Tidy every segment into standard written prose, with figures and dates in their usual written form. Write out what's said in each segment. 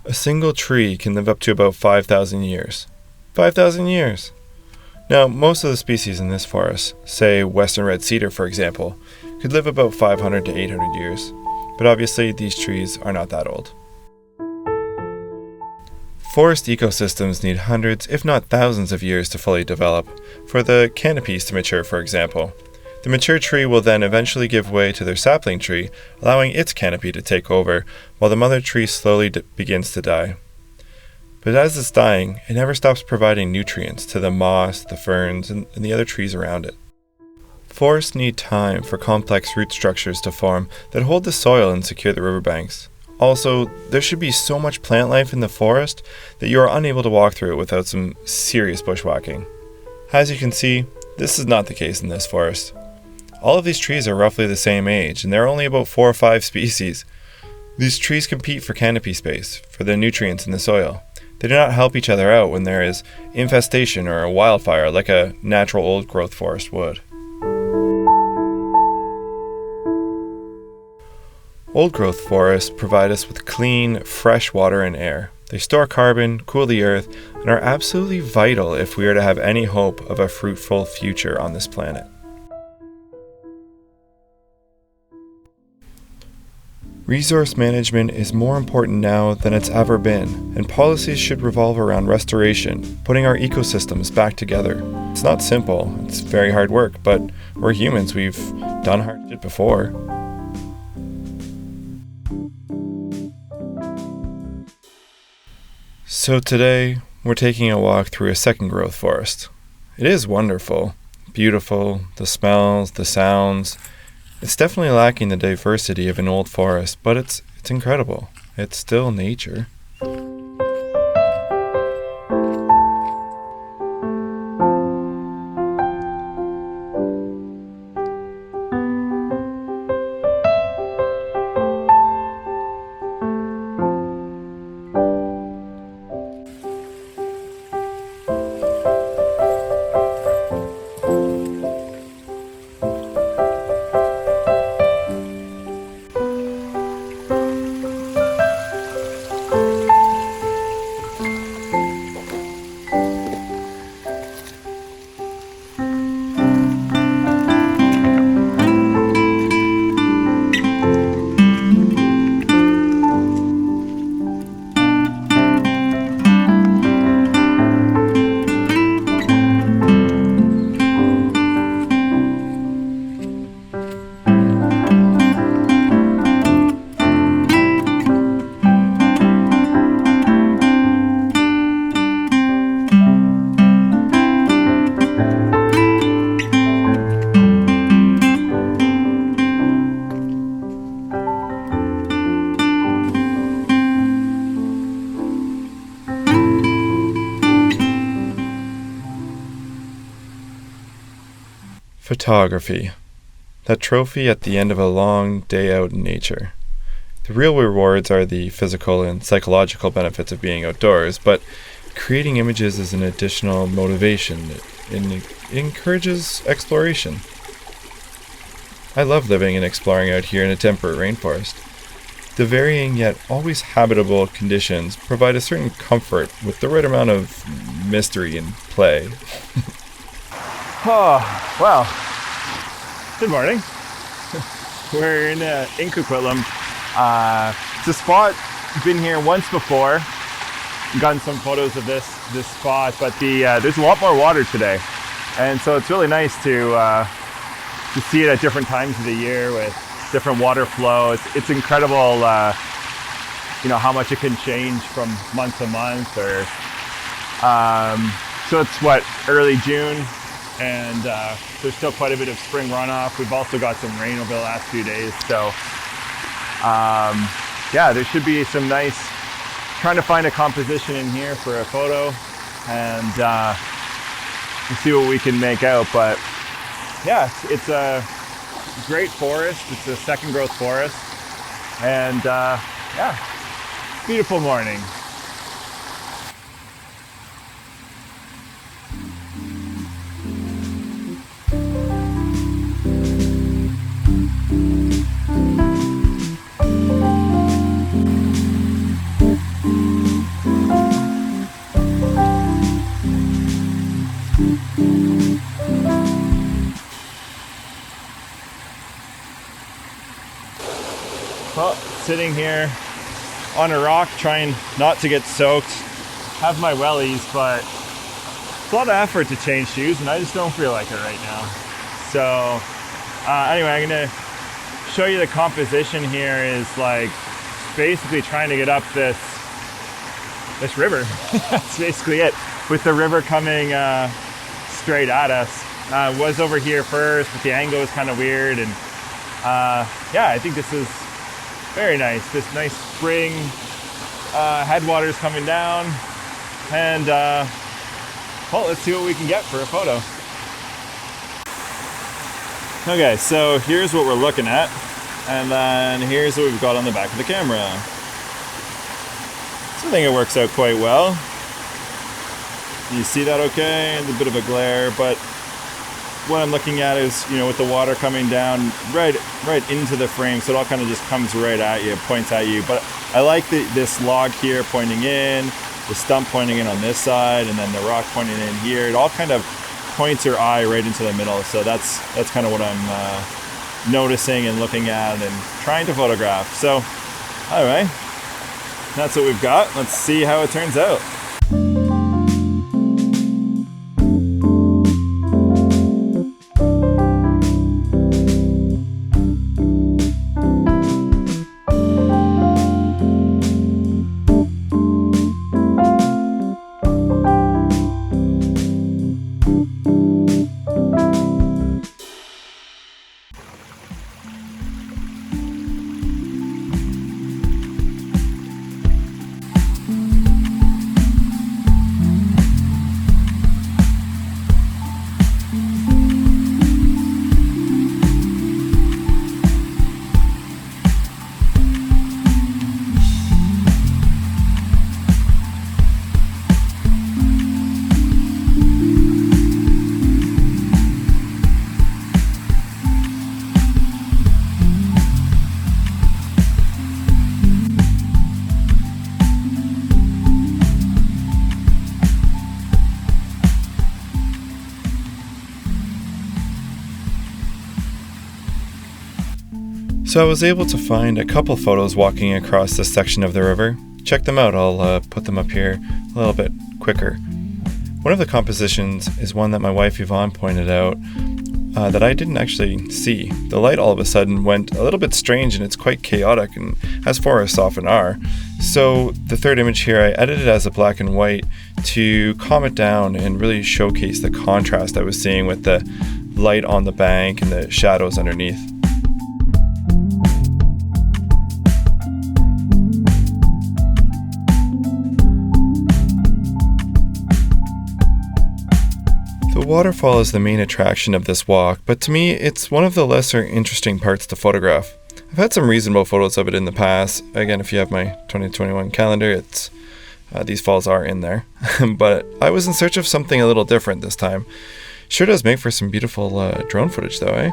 A single tree can live up to about 5,000 years. 5,000 years! Now, most of the species in this forest, say western red cedar for example, could live about 500 to 800 years, but obviously these trees are not that old. Forest ecosystems need hundreds, if not thousands of years to fully develop, for the canopies to mature for example. The mature tree will then eventually give way to their sapling tree, allowing its canopy to take over, while the mother tree slowly begins to die. But as it's dying, it never stops providing nutrients to the moss, the ferns, and the other trees around it. Forests need time for complex root structures to form that hold the soil and secure the riverbanks. Also, there should be so much plant life in the forest that you are unable to walk through it without some serious bushwhacking. As you can see, this is not the case in this forest. All of these trees are roughly the same age, and there are only about 4 or 5 species. These trees compete for canopy space, for the nutrients in the soil. They do not help each other out when there is infestation or a wildfire like a natural old-growth forest would. Old-growth forests provide us with clean, fresh water and air. They store carbon, cool the earth, and are absolutely vital if we are to have any hope of a fruitful future on this planet. Resource management is more important now than it's ever been, and policies should revolve around restoration, putting our ecosystems back together. It's not simple, it's very hard work, but we're humans, we've done hard shit before. So today, we're taking a walk through a second growth forest. It is wonderful, beautiful, the smells, the sounds. It's definitely lacking the diversity of an old forest, but it's incredible. It's still nature. Photography. That trophy at the end of a long day out in nature. The real rewards are the physical and psychological benefits of being outdoors, but creating images is an additional motivation. It encourages exploration. I love living and exploring out here in a temperate rainforest. The varying yet always habitable conditions provide a certain comfort with the right amount of mystery and play. Oh, well, good morning. We're in Coquitlam. It's a spot, been here once before, gotten some photos of this spot, but there's a lot more water today. And so it's really nice to see it at different times of the year with different water flow. It's incredible, how much it can change from month to month or So it's what, early June, and there's still quite a bit of spring runoff. We've also got some rain over the last few days, so yeah, there should be some nice, trying to find a composition in here for a photo, and we'll see what we can make out. But yeah, it's a great forest. It's a second growth forest, and yeah, beautiful morning. Well, sitting here on a rock trying not to get soaked. Have my wellies, but it's a lot of effort to change shoes and I just don't feel like it right now. So anyway, I'm gonna show you the composition here is like basically trying to get up this river. That's basically it, with the river coming straight at us. Was over here first, but the angle was kind of weird, and yeah, I think this is very nice. This nice spring headwaters coming down, and well, let's see what we can get for a photo. Okay, so here's what we're looking at, and then here's what we've got on the back of the camera. So I think it works out quite well. You see that okay? It's a bit of a glare, but what I'm looking at is, you know, with the water coming down right into the frame, so it all kind of just comes right at you, points at you. But I like this log here pointing in, the stump pointing in on this side, and then the rock pointing in here. It all kind of points your eye right into the middle. So that's kind of what I'm noticing and looking at and trying to photograph. So anyway, that's what we've got. Let's see how it turns out. So I was able to find a couple photos walking across this section of the river. Check them out, I'll put them up here a little bit quicker. One of the compositions is one that my wife Yvonne pointed out that I didn't actually see. The light all of a sudden went a little bit strange and it's quite chaotic, and as forests often are. So the third image here I edited as a black and white to calm it down and really showcase the contrast I was seeing with the light on the bank and the shadows underneath. The waterfall is the main attraction of this walk, but to me it's one of the lesser interesting parts to photograph. I've had some reasonable photos of it in the past. Again, if you have my 2021 calendar, it's these falls are in there. But I was in search of something a little different this time. Sure does make for some beautiful drone footage though, eh?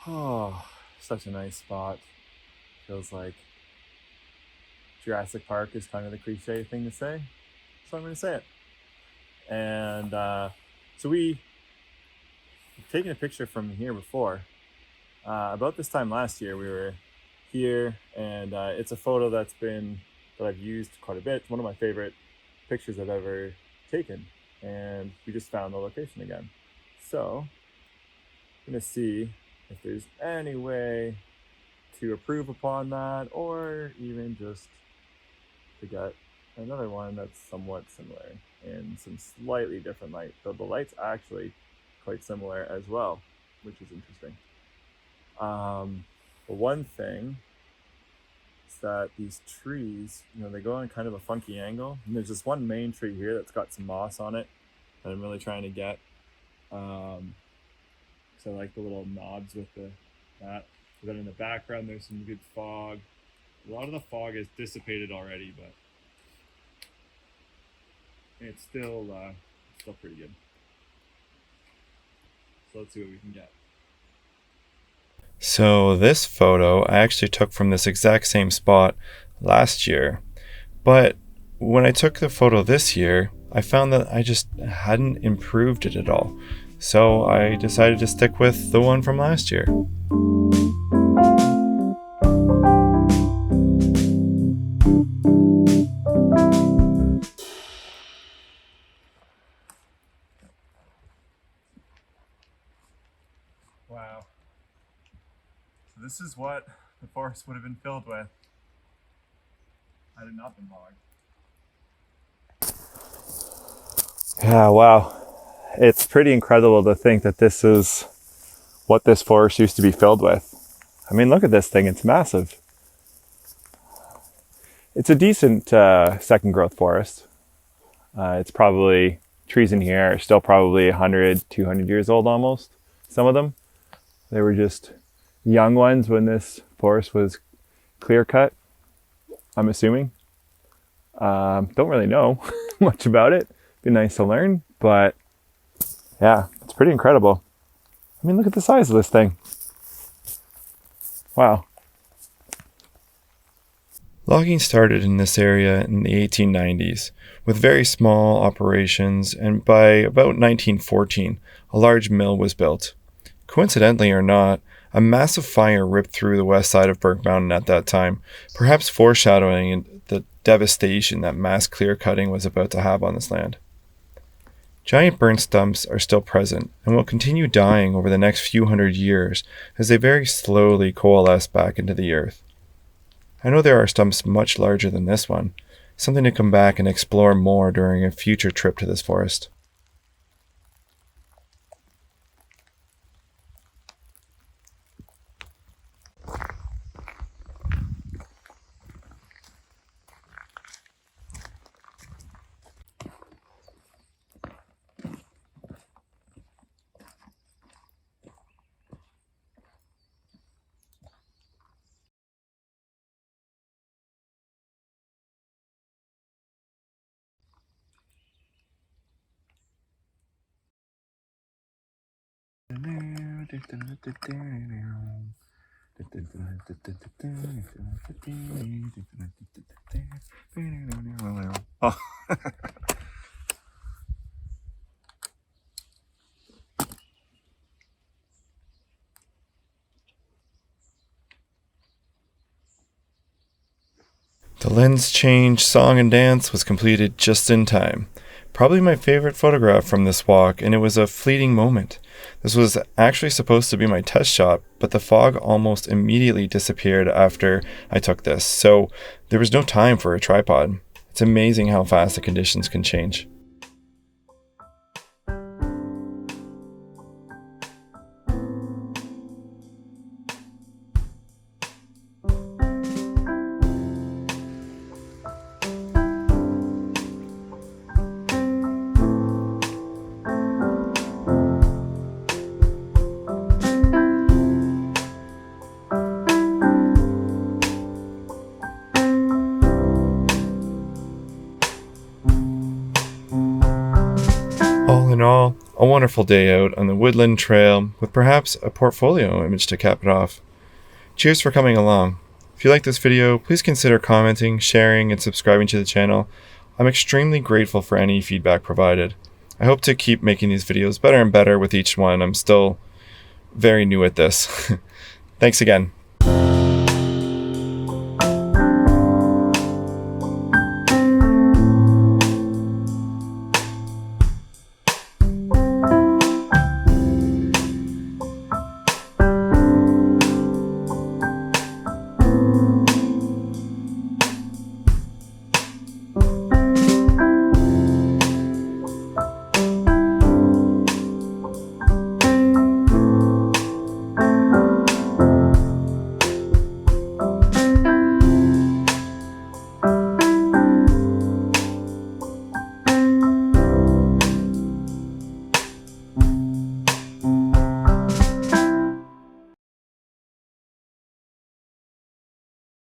Oh, such a nice spot. Feels like Jurassic Park is kind of the cliche thing to say, so I'm going to say it. And so we've taken a picture from here before. About this time last year, we were here, and it's a photo that I've used quite a bit. It's one of my favorite pictures I've ever taken, and we just found the location again. So I'm going to see if there's any way to improve upon that, or even just to get another one that's somewhat similar in some slightly different light, though the light's actually quite similar as well, which is interesting. But one thing is that these trees, they go on kind of a funky angle, and there's this one main tree here that's got some moss on it that I'm really trying to get. So I like the little knobs with that. But then in the background, there's some good fog. A lot of the fog is dissipated already, but it's still pretty good. So let's see what we can get. So this photo I actually took from this exact same spot last year, but when I took the photo this year, I found that I just hadn't improved it at all. So I decided to stick with the one from last year. Wow. So this is what the forest would have been filled with had it not been logged. Yeah, wow. It's pretty incredible to think that this is what this forest used to be filled with. I mean, look at this thing. It's massive. It's a decent second growth forest. It's probably, trees in here are still probably 100, 200 years old almost. Some of them. They were just young ones when this forest was clear cut, I'm assuming. Don't really know much about it. Be nice to learn, but yeah, it's pretty incredible. I mean, look at the size of this thing. Wow. Logging started in this area in the 1890s with very small operations, and by about 1914, a large mill was built. Coincidentally or not, a massive fire ripped through the west side of Burke Mountain at that time, perhaps foreshadowing the devastation that mass clear-cutting was about to have on this land. Giant burnt stumps are still present and will continue dying over the next few hundred years as they very slowly coalesce back into the earth. I know there are stumps much larger than this one, something to come back and explore more during a future trip to this forest. Oh. The lens change, song, and dance was completed just in time. Probably my favorite photograph from this walk, and it was a fleeting moment. This was actually supposed to be my test shot, but the fog almost immediately disappeared after I took this, so there was no time for a tripod. It's amazing how fast the conditions can change. All in all, a wonderful day out on the Woodland Trail with perhaps a portfolio image to cap it off. Cheers for coming along. If you like this video, please consider commenting, sharing, and subscribing to the channel. I'm extremely grateful for any feedback provided. I hope to keep making these videos better and better with each one. I'm still very new at this. Thanks again.